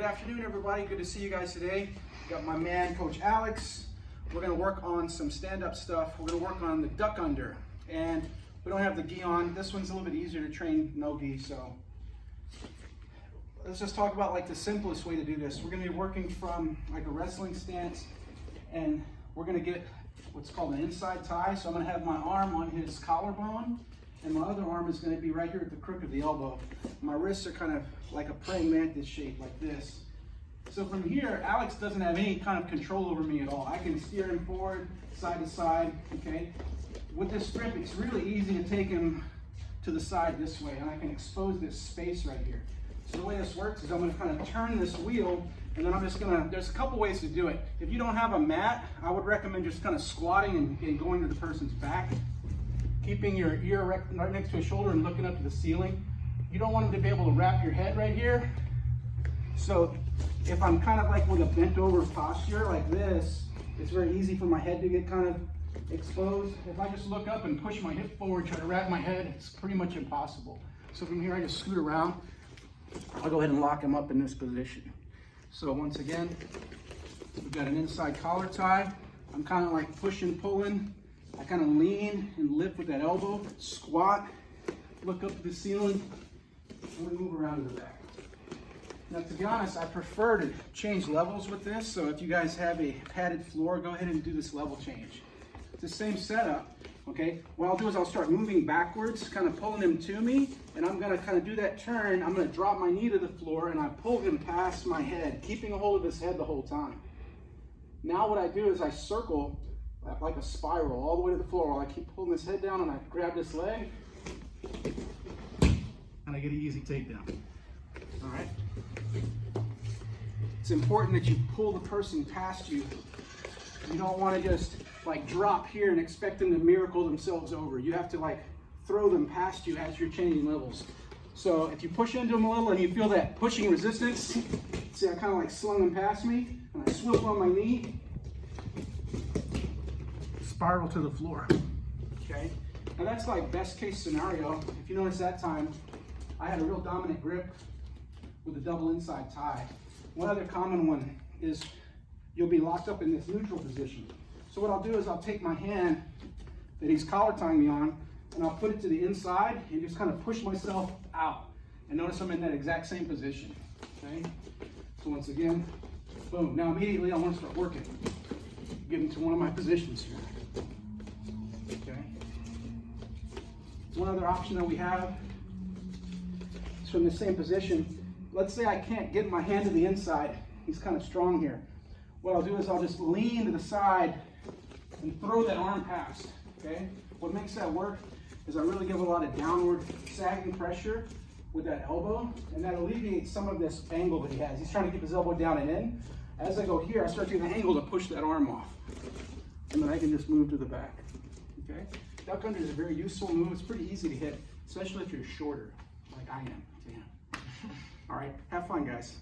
Good afternoon, everybody. Good to see you guys today. Got my man, Coach Alex. We're gonna work on some stand-up stuff. We're gonna work on the duck under. And we don't have the gi on. This one's a little bit easier to train no gi, so. Let's just talk about like the simplest way to do this. We're gonna be working from like a wrestling stance, and we're gonna get what's called an inside tie. So I'm gonna have my arm on his collarbone, and my other arm is going to be right here at the crook of the elbow. My wrists are kind of like a praying mantis shape, like this. So from here, Alex doesn't have any kind of control over me at all. I can steer him forward, side to side, okay? With this grip, it's really easy to take him to the side this way, and I can expose this space right here. So the way this works is I'm going to kind of turn this wheel, and then I'm just going to, there's a couple ways to do it. If you don't have a mat, I would recommend just kind of squatting and going to the person's back, keeping your ear right next to his shoulder and looking up to the ceiling. You don't want him to be able to wrap your head right here. So if I'm kind of like with a bent over posture like this, it's very easy for my head to get kind of exposed. If I just look up and push my hip forward, try to wrap my head, it's pretty much impossible. So from here, I just scoot around. I'll go ahead and lock him up in this position. So once again, we've got an inside collar tie. I'm kind of like pushing, pulling. I kind of lean and lift with that elbow, squat, look up to the ceiling, and we move around to the back. Now, to be honest, I prefer to change levels with this, so if you guys have a padded floor, go ahead and do this level change. It's the same setup, okay? What I'll do is I'll start moving backwards, kind of pulling him to me, and I'm gonna kind of do that turn. I'm gonna drop my knee to the floor, and I pull him past my head, keeping a hold of his head the whole time. Now what I do is I circle like a spiral all the way to the floor while I keep pulling this head down, and I grab this leg and I get an easy takedown. All right. It's important that you pull the person past you. You don't want to just like drop here and expect them to miracle themselves over. You have to like throw them past you as you're changing levels. So if you push into them a little and you feel that pushing resistance, see I kind of like slung them past me, and I swivel on my knee, spiral to the floor, okay? Now that's like best case scenario. If you notice that time, I had a real dominant grip with a double inside tie. One other common one is you'll be locked up in this neutral position. So what I'll do is I'll take my hand that he's collar tying me on, and I'll put it to the inside and just kind of push myself out. And notice I'm in that exact same position, okay? So once again, boom. Now immediately I want to start working. Get into one of my positions here. Okay. One other option that we have is from the same position. Let's say I can't get my hand to the inside. He's kind of strong here. What I'll do is I'll just lean to the side and throw that arm past. Okay. What makes that work is I really give a lot of downward sagging pressure with that elbow, and that alleviates some of this angle that he has. He's trying to keep his elbow down and in. As I go here, I start to get the angle to push that arm off. And then I can just move to the back, okay? Duck under is a very useful move. It's pretty easy to hit, especially if you're shorter, like I am. All right, have fun, guys.